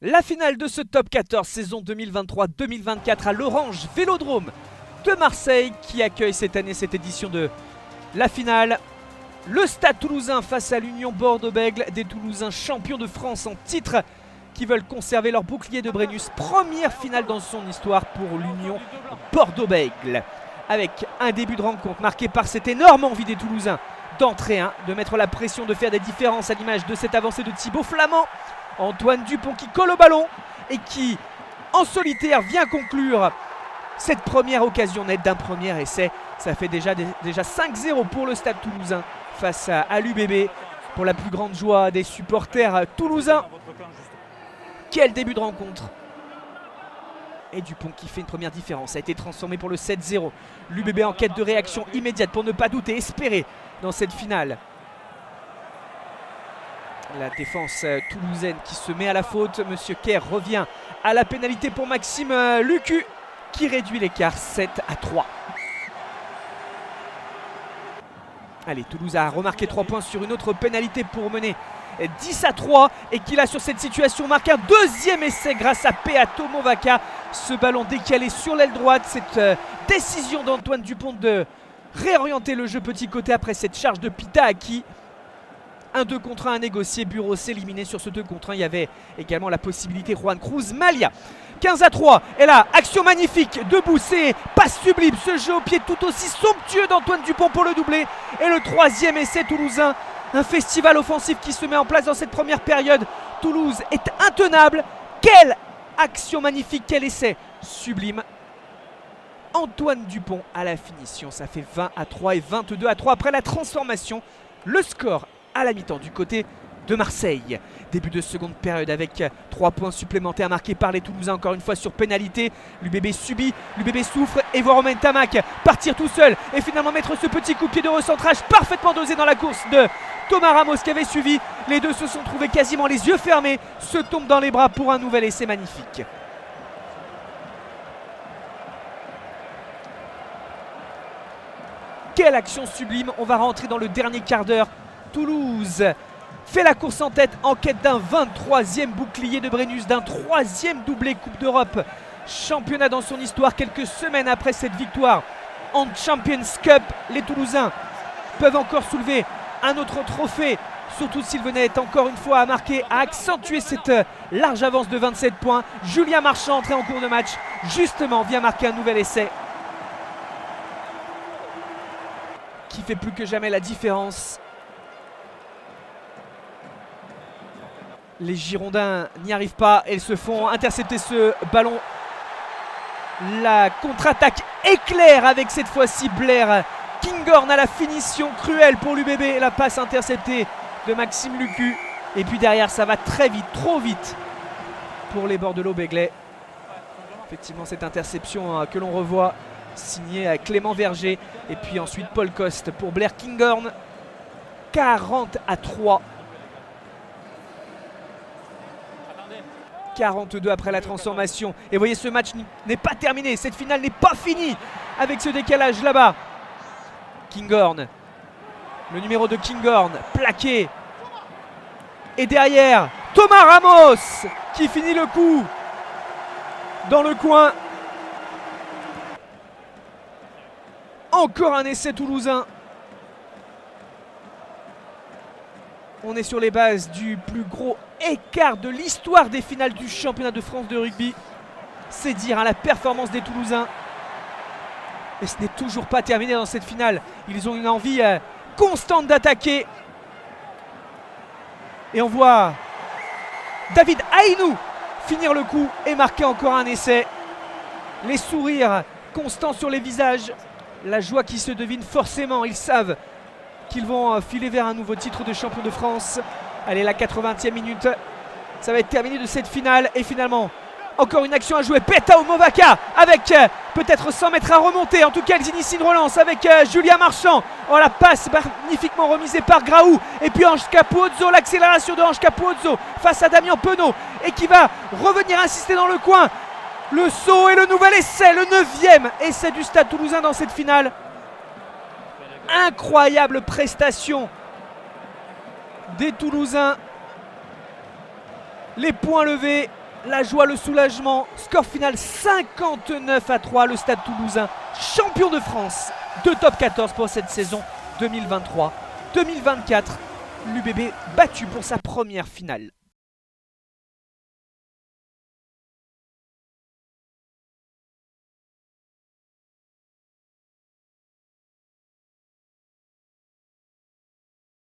La finale de ce top 14 saison 2023-2024 à l'Orange Vélodrome de Marseille qui accueille cette année cette édition de la finale. Le Stade Toulousain face à l'Union Bordeaux-Bègles, des Toulousains champions de France en titre qui veulent conserver leur bouclier de Brennus. Première finale dans son histoire pour l'Union Bordeaux-Bègles. Avec un début de rencontre marqué par cette énorme envie des Toulousains d'entrer, de mettre la pression, de faire des différences à l'image de cette avancée de Thibaut Flamand. Antoine Dupont qui colle au ballon et qui, en solitaire, vient conclure cette première occasion nette d'un premier essai. Ça fait déjà 5-0 pour le Stade Toulousain face à l'UBB, pour la plus grande joie des supporters toulousains. Quel début de rencontre! Et Dupont qui fait une première différence, a été transformé pour le 7-0. L'UBB en quête de réaction immédiate pour ne pas douter, espérer dans cette finale. La défense toulousaine qui se met à la faute. Monsieur Kerr revient à la pénalité pour Maxime Lucu qui réduit l'écart 7-3. Allez, Toulouse a remarqué 3 points sur une autre pénalité pour mener 10-3 et qui là sur cette situation marque un deuxième essai grâce à Peato Movaca. Ce ballon décalé sur l'aile droite, cette décision d'Antoine Dupont de réorienter le jeu petit côté après cette charge de Pita qui... Un 2 contre 1 à négocier, Bureau s'éliminer sur ce 2 contre 1. Il y avait également la possibilité Juan Cruz Malia. 15-3, et là, action magnifique, debout, c'est pas sublime, ce jeu au pied tout aussi somptueux d'Antoine Dupont pour le doubler. Et le troisième essai toulousain, un festival offensif qui se met en place dans cette première période. Toulouse est intenable, quelle action magnifique, quel essai sublime. Antoine Dupont à la finition, ça fait 20-3 et 22-3 après la transformation. Le score à la mi-temps du côté de Marseille. Début de seconde période avec 3 points supplémentaires marqués par les Toulousains encore une fois sur pénalité. L'UBB subit, l'UBB souffre et voit Romain Tamac partir tout seul et finalement mettre ce petit coup de pied de recentrage parfaitement dosé dans la course de Thomas Ramos qui avait suivi. Les deux se sont trouvés quasiment les yeux fermés, se tombent dans les bras pour un nouvel essai magnifique. Quelle action sublime, on va rentrer dans le dernier quart d'heure. Toulouse fait la course en tête en quête d'un 23e bouclier de Brennus, d'un 3e doublé Coupe d'Europe. Championnat dans son histoire, quelques semaines après cette victoire en Champions Cup. Les Toulousains peuvent encore soulever un autre trophée, surtout s'ils venaient encore une fois à marquer, à accentuer cette large avance de 27 points. Julien Marchand, entré en cours de match, justement vient marquer un nouvel essai qui fait plus que jamais la différence. Les Girondins n'y arrivent pas et se font intercepter ce ballon. La contre-attaque éclair avec cette fois-ci Blair Kinghorn à la finition cruelle pour l'UBB. La passe interceptée de Maxime Lucu. Et puis derrière ça va très vite, trop vite pour les Bordelais-Béglais. Effectivement cette interception que l'on revoit signée Clément Verger. Et puis ensuite Paul Coste pour Blair Kinghorn. 40-3. 42 après la transformation. Et vous voyez, ce match n'est pas terminé. Cette finale n'est pas finie avec ce décalage là-bas. Kinghorn. Le numéro de Kinghorn plaqué. Et derrière, Thomas Ramos qui finit le coup dans le coin. Encore un essai toulousain. On est sur les bases du plus gros écart de l'histoire des finales du championnat de France de rugby. C'est dire la performance des Toulousains. Et ce n'est toujours pas terminé dans cette finale. Ils ont une envie constante d'attaquer. Et on voit David Aïnou finir le coup et marquer encore un essai. Les sourires constants sur les visages. La joie qui se devine forcément. Ils savent qu'ils vont filer vers un nouveau titre de champion de France. Allez, la 80e minute, ça va être terminé de cette finale. Et finalement, encore une action à jouer. Peato Movaca avec peut-être 100 mètres à remonter. En tout cas, ils initient une relance avec Julien Marchand. Oh, la passe magnifiquement remisée par Graou. Et puis Ange Capozzo, l'accélération de Ange Capozzo face à Damien Penaud. Et qui va revenir insister dans le coin. Le saut et le nouvel essai, le 9e essai du Stade Toulousain dans cette finale. Incroyable prestation des Toulousains. Les points levés la joie, le soulagement. Score final 59-3, le Stade Toulousain, champion de France de top 14 pour cette saison 2023-2024. L'UBB battu pour sa première finale.